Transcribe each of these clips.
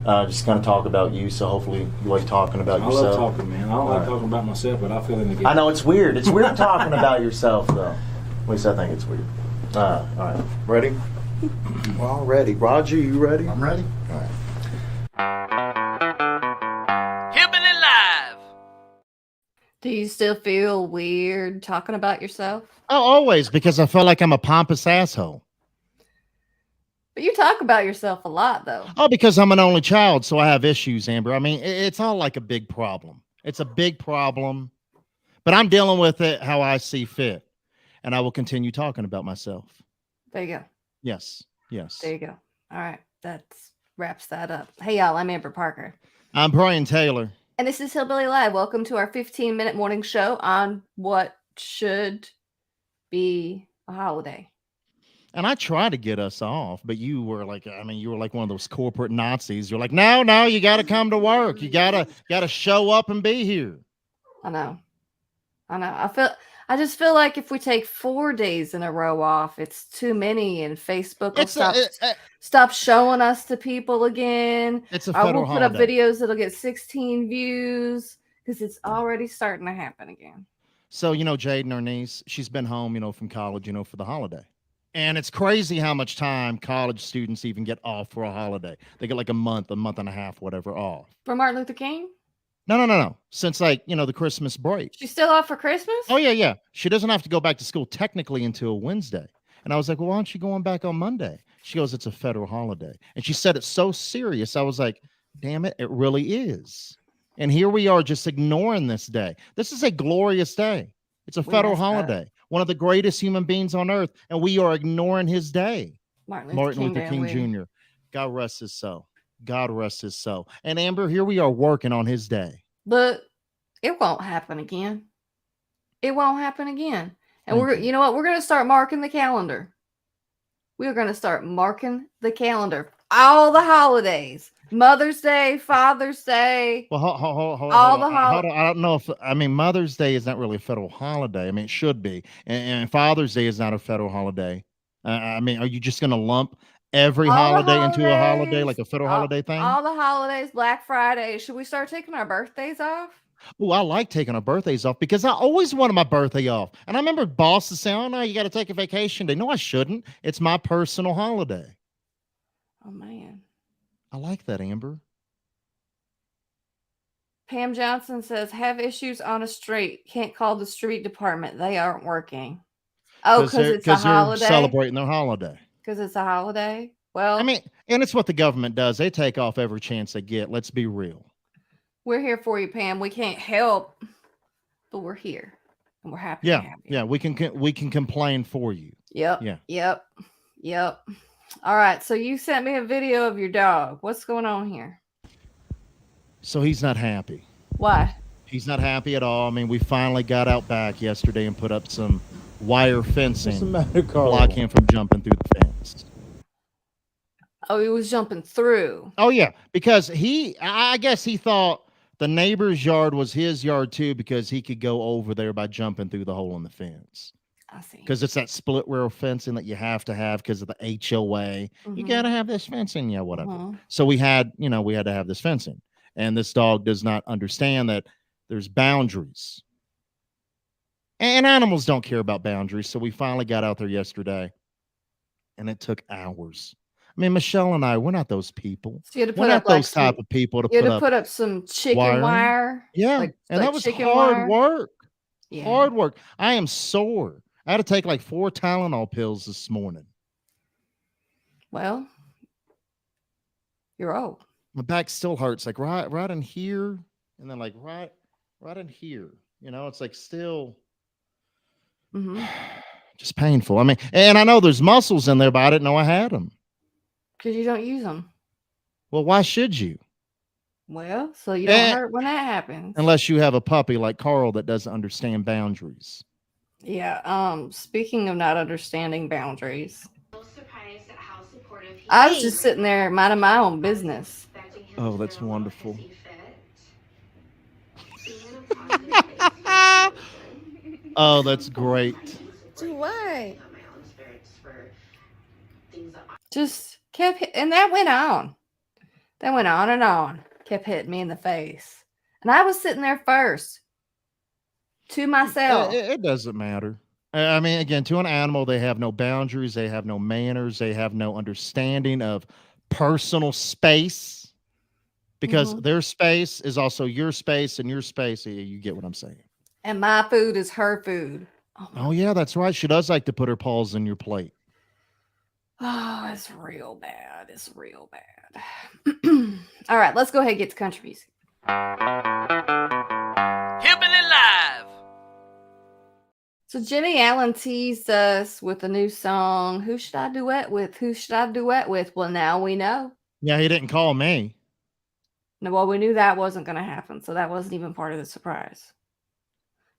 Just kind of talk about you. So hopefully you like talking about yourself. I love talking, man. I don't like talking about myself, but I feel in the game. I know it's weird. It's weird talking about yourself, though. At least I think it's weird. All right. Ready? Well, ready. Roger, you ready? I'm ready. All right. Hillbilly Live. Do you still feel weird talking about yourself? Oh, always, because I feel like I'm a pompous asshole. But you talk about yourself a lot, though. Oh, because I'm an only child, so I have issues, Amber. I mean, it's all like a big problem. It's a big problem, but I'm dealing with it how I see fit, and I will continue talking about myself. There you go. Yes. There you go. All right. That wraps that up. Hey, y'all. I'm Amber Parker. I'm Brian Taylor. And this is Hillbilly Live. Welcome to our 15-minute morning show on what should be a holiday. And I tried to get us off, but you were like one of those corporate Nazis. You're like, no, you got to come to work. You gotta show up and be here. I know. I just feel like if we take 4 days in a row off, it's too many, and Facebook will stop showing us to people again. It's a federal we'll put up holiday. videos that'll get 16 views because it's already starting to happen again. So, Jaden, our niece, she's been home, from college, for the holiday. And it's crazy how much time college students even get off for a holiday. They get like a month and a half, whatever, off. For Martin Luther King? No. Since the Christmas break. She's still off for Christmas? Oh, yeah. She doesn't have to go back to school technically until Wednesday. And I was like, well, why aren't you going back on Monday? She goes, it's a federal holiday. And she said it's so serious. I was like, damn it really is. And here we are just ignoring this day. This is a glorious day. It's a federal holiday. One of the greatest human beings on earth, and we are ignoring his day. Martin Luther King Jr. God rest his soul. God rest his soul. And Amber, here we are working on his day. But it won't happen again. And you know what? We're going to start marking the calendar. We're going to start marking the calendar. All the holidays. Mother's Day, Father's Day. Well, hold on. I don't know Mother's Day is not really a federal holiday. It should be. And Father's Day is not a federal holiday. Are you just going to lump every holiday into a holiday, like a federal holiday thing? All the holidays, Black Friday. Should we start taking our birthdays off? Oh, I like taking our birthdays off because I always wanted my birthday off. And I remember bosses saying, oh, no, you got to take a vacation day. No, I shouldn't. It's my personal holiday. Oh, man. I like that, Amber. Pam Johnson says, have issues on a street. Can't call the street department. They aren't working. Oh, because it's a holiday? They're celebrating their holiday. Because it's a holiday? Well, and it's what the government does. They take off every chance they get. Let's be real. We're here for you, Pam. We can't help, but we're here. And we're happy to have you. Yeah, we can complain for you. Yep. Yeah. Yep. All right, so you sent me a video of your dog. What's going on here? So he's not happy. Why? He's not happy at all. We finally got out back yesterday and put up some wire fencing to block him from jumping through the fence. Oh, he was jumping through. Oh, yeah, because I guess he thought the neighbor's yard was his yard too because he could go over there by jumping through the hole in the fence. I see. Because it's that split rail fencing that you have to have because of the HOA. Mm-hmm. You got to have this fencing, whatever. Mm-hmm. So we had to have this fencing. And this dog does not understand that there's boundaries. And animals don't care about boundaries. So we finally got out there yesterday. And it took hours. Michelle and I, we're not those people. So you had to we're not those type of people to put up some chicken wire. Yeah. And that was hard work. Yeah. Hard work. I am sore. I had to take like 4 Tylenol pills this morning. Well, you're old. My back still hurts, like right in here, and then like right in here. It's like still just painful. And I know there's muscles in there, but I didn't know I had them. Because you don't use them. Well, why should you? Well, so you don't hurt when that happens. Unless you have a puppy like Carl that doesn't understand boundaries. Yeah. Speaking of not understanding boundaries, I was just sitting there minding my own business. Oh, that's wonderful. Oh, that's great. Do what? Just kept, and that went on. They went on, kept hitting me in the face. And I was sitting there first to myself. It doesn't matter. I mean, again, to an animal, they have no boundaries. They have no manners. They have no understanding of personal space, because their space is also your space, and your space. You get what I'm saying. And my food is her food. Oh yeah, that's right. She does like to put her paws in your plate. Oh, it's real bad. It's real bad. All right, let's go ahead and get to country music. Hillbilly Live. So Jimmie Allen teased us with a new song. Who should I duet with? Who should I duet with? Well, now we know. Yeah, he didn't call me. No, well, we knew that wasn't going to happen, so that wasn't even part of the surprise.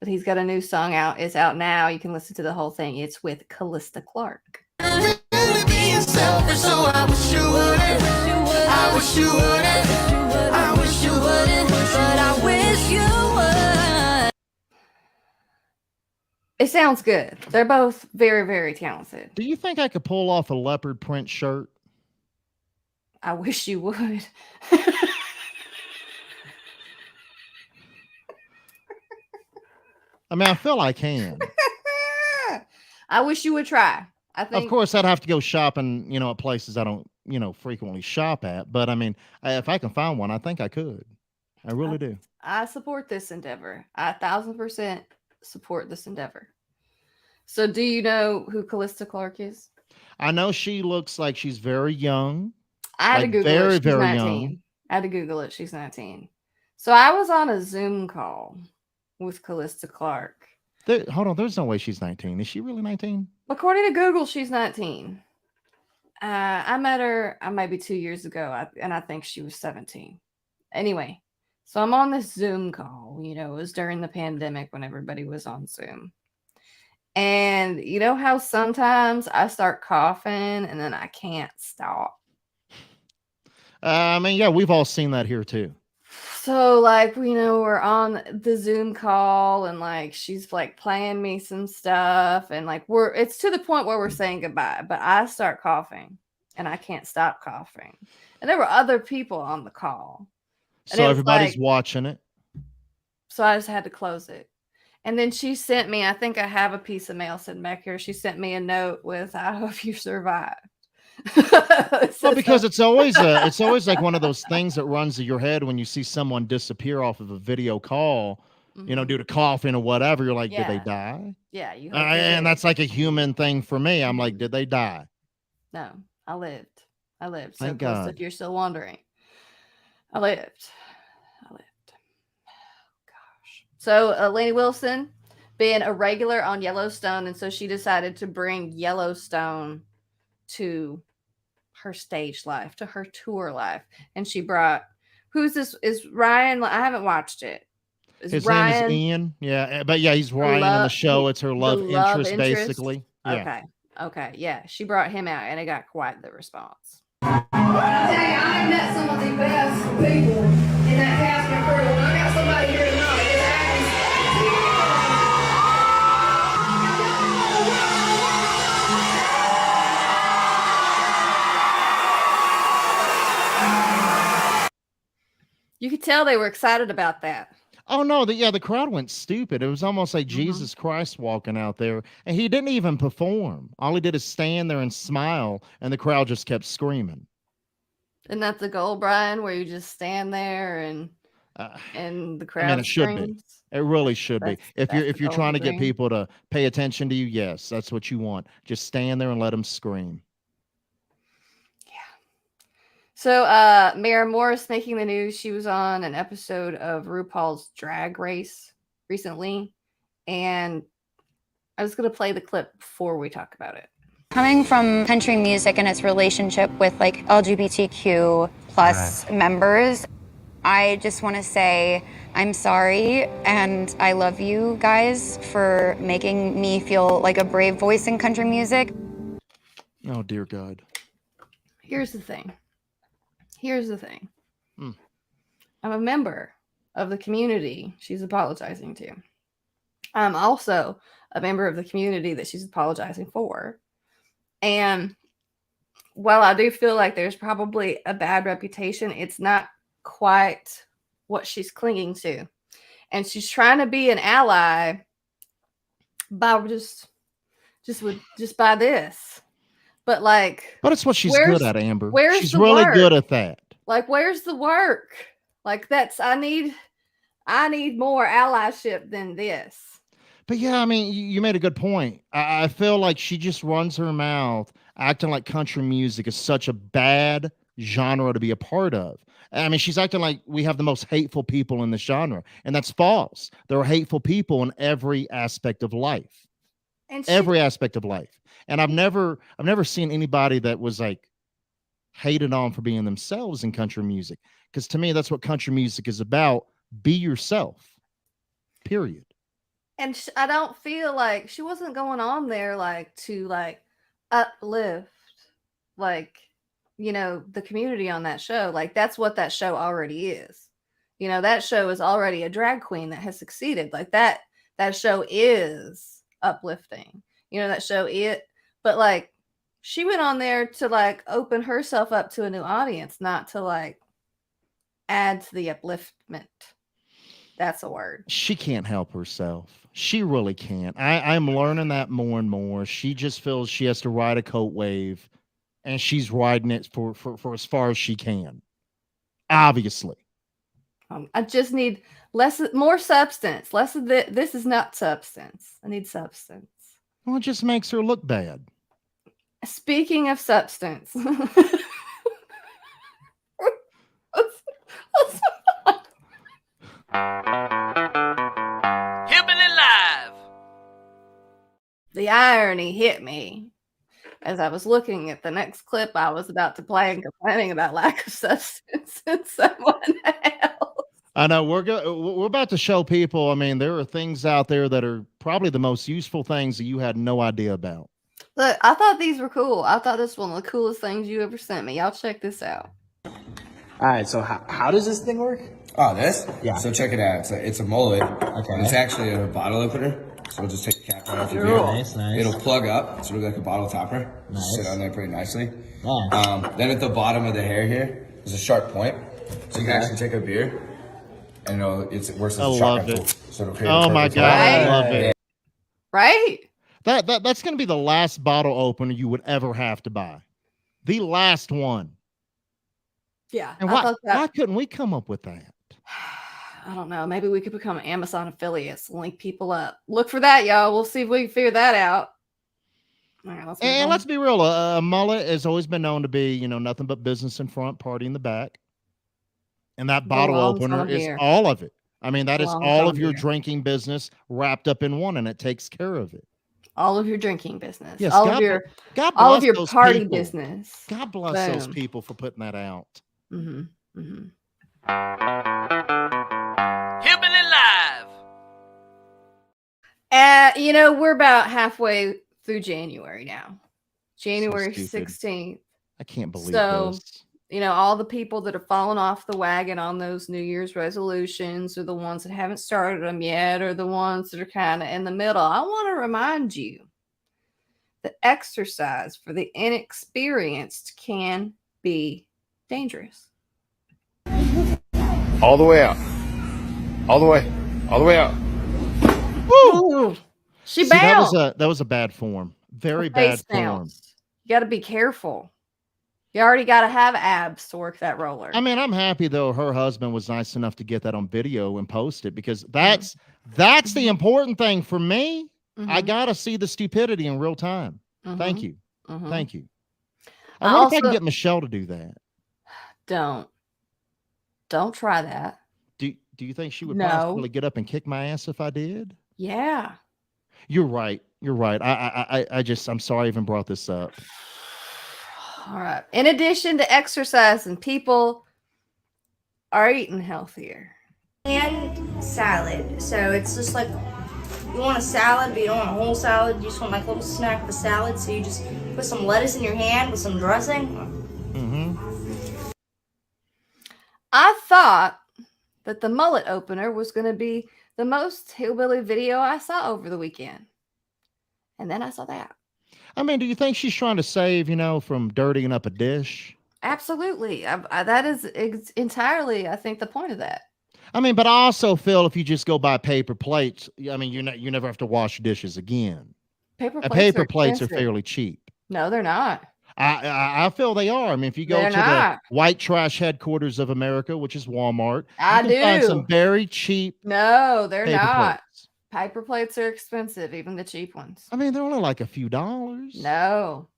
But he's got a new song out. It's out now. You can listen to the whole thing. It's with Calista Clark. It sounds good. They're both very, very talented. Do you think I could pull off a leopard print shirt? I wish you would. I mean, I feel I can. I wish you would try. I think, of course, I'd have to go shopping, at places I don't, frequently shop at. But I mean, if I can find one, I think I could. I really do. I support this endeavor. I 1,000% support this endeavor. So, do you know who Calista Clark is? I know she looks like she's very young. I had to Google it. She's very 19. young. I had to Google it. She's 19. So I was on a Zoom call with Calista Clark. Hold on. There's no way she's 19. Is she really 19? According to Google, she's 19. I met her maybe 2 years ago, and I think she was 17. Anyway, so I'm on this Zoom call. It was during the pandemic when everybody was on Zoom. And you know how sometimes I start coughing and then I can't stop? I mean, yeah, we've all seen that here too. So we're on the Zoom call and she's playing me some stuff and it's to the point where we're saying goodbye, but I start coughing and I can't stop coughing. And there were other people on the call. So everybody's watching it. So I just had to close it. And then she sent me, I think I have a piece of mail sitting back here. She sent me a note with, I hope you survive. Well, because it's always like one of those things that runs to your head when you see someone disappear off of a video call, due to coughing or whatever. You're like, did they die? Yeah. And that's like a human thing for me. I'm like, did they die? No, I lived. So Thank God. If you're still wondering, I lived. Oh, gosh. So Lainey Wilson being a regular on Yellowstone. And so she decided to bring Yellowstone to her stage life, to her tour life. And she brought, who's this? Is Ryan? I haven't watched it. His name is Ian. Yeah. But yeah, he's Ryan on the show. It's her love interest, basically. Yeah. Okay. Yeah. She brought him out and it got quite the response. I met some of the best people in that cast and crew. I got somebody here tonight. You could tell they were excited about that. Oh no, the crowd went stupid. It was almost like Jesus Christ walking out there, and he didn't even perform. All he did is stand there and smile, and the crowd just kept screaming. Isn't that the goal, Brian, where you just stand there and the crowd it should be. It really should be. If you're trying to get people to pay attention to you, yes, that's what you want. Just stand there and let them scream. So, Maren Morris making the news. She was on an episode of RuPaul's Drag Race recently, and I was going to play the clip before we talk about it. Coming from country music and its relationship with LGBTQ plus members, I just want to say I'm sorry and I love you guys for making me feel like a brave voice in country music. Oh, dear God. Here's the thing. I'm a member of the community she's apologizing to. I'm also a member of the community that she's apologizing for. And while I do feel like there's probably a bad reputation, it's not quite what she's clinging to. And she's trying to be an ally by just by this. But like, but it's what she's good at, Amber. She's the really work? good at that. Like, where's the work? Like, I need more allyship than this. But yeah, I mean, you made a good point. I feel like she just runs her mouth, acting like country music is such a bad genre to be a part of. I mean, she's acting like we have the most hateful people in the genre, and that's false. There are hateful people in every aspect of life, every aspect of life. And I've never seen anybody that was like hated on for being themselves in country music, because to me, that's what country music is about. Be yourself. Period. And I don't feel like she wasn't going on there like to like uplift, like, you know, the community on that show. Like, that's what that show already is. You know, that show is already a drag queen that has succeeded. Like that show is uplifting. You know, that show but like she went on there to like open herself up to a new audience, not to like add to the upliftment. That's a word. She can't help herself. She really can't. I'm learning that more and more. She just feels she has to ride a coat wave, and she's riding it for as far as she can. Obviously. I just need more substance. Less of this is not substance. I need substance. Well, it just makes her look bad. Speaking of substance. Hillbilly Live. The irony hit me as I was looking at the next clip I was about to play and complaining about lack of substance in someone else. I know we're about to show people. I mean, there are things out there that are probably the most useful things that you had no idea about. Look, I thought these were cool. I thought this was one of the coolest things you ever sent me. Y'all check this out. All right, so how does this thing work? Oh, this? Yeah. So check it out. It's a mullet. Okay. It's actually a bottle opener. So we'll just take the cap right off your Cool. beer. Nice. It'll plug up. So it'll be like a bottle topper. Nice. Sit on there pretty nicely. Nice. Then at the bottom of the hair here is a sharp point. So you can actually take a beer and it works as a shotgun tool. So it'll create Oh my God, I love it. Right? That's going to be the last bottle opener you would ever have to buy. The last one. Yeah. And why couldn't we come up with that? I don't know. Maybe we could become Amazon affiliates, link people up. Look for that, y'all. We'll see if we can figure that out. All right, let's be real. A mullet has always been known to be, nothing but business in front, party in the back. And that bottle opener is all of it. I mean, that is all of your drinking business wrapped up in one, and it takes care of it. All of your drinking business. Yes, all of your party business. God bless those people for putting that out. Mm-hmm. Mm-hmm. Hillbilly Live. We're about halfway through January now. January 16th. I can't believe this. All the people that are falling off the wagon on those New Year's resolutions are the ones that haven't started them yet, or the ones that are kind of in the middle. I want to remind you that exercise for the inexperienced can be dangerous. All the way out. All the way out. Woo! She bailed. That was a bad form. Very bad form. You got to be careful. You already got to have abs to work that roller. I mean, I'm happy though her husband was nice enough to get that on video and post it, because that's the important thing for me. Mm-hmm. I got to see the stupidity in real time. Mm-hmm. Thank you. Mm-hmm. Thank you. I wonder if I can get Michelle to do that. Don't try that. Do you think she would possibly get up and kick my ass if I did? Yeah. You're right. I'm sorry I even brought this up. All right. In addition to exercising, people are eating healthier. And salad. So it's just like, you want a salad, but you don't want a whole salad. You just want like a little snack of a salad. So you just put some lettuce in your hand with some dressing. Mm-hmm. I thought that the mullet opener was going to be the most hillbilly video I saw over the weekend. And then I saw that. I mean, do you think she's trying to save, from dirtying up a dish? Absolutely. That is entirely, I think, the point of that. I mean, but I also feel if you just go buy paper plates, I mean, you never have to wash dishes again. Paper plates are fairly cheap. No, they're not. I feel they are. I mean, if you go to the white trash headquarters of America, which is Walmart, you can find some very cheap. No, they're not. Plates. Paper plates are expensive, even the cheap ones. I mean, they're only like a few dollars. No,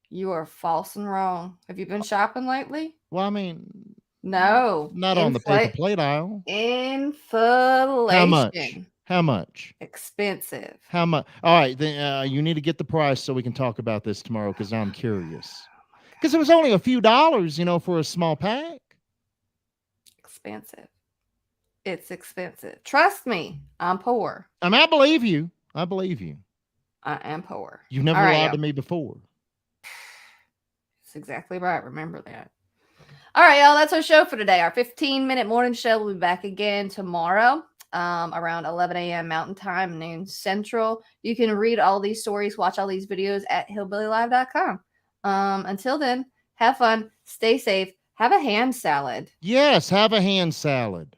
you are false and wrong. Have you been shopping lately? Well, I mean, no, not on the paper plate aisle. Inflation. How much? Expensive. How much? All right, then you need to get the price so we can talk about this tomorrow because I'm curious. Because it was only a few dollars, for a small pack. Expensive. It's expensive. Trust me, I'm poor. I mean, I believe you. I believe you. I am poor. You've never lied to me before. That's exactly right. Remember that. All right, y'all. That's our show for today. Our 15-minute morning show will be back again tomorrow. Around 11 a.m. Mountain Time, noon Central. You can read all these stories, watch all these videos at hillbillylive.com. Until then, have fun, stay safe, have a hand salad. Yes, have a hand salad.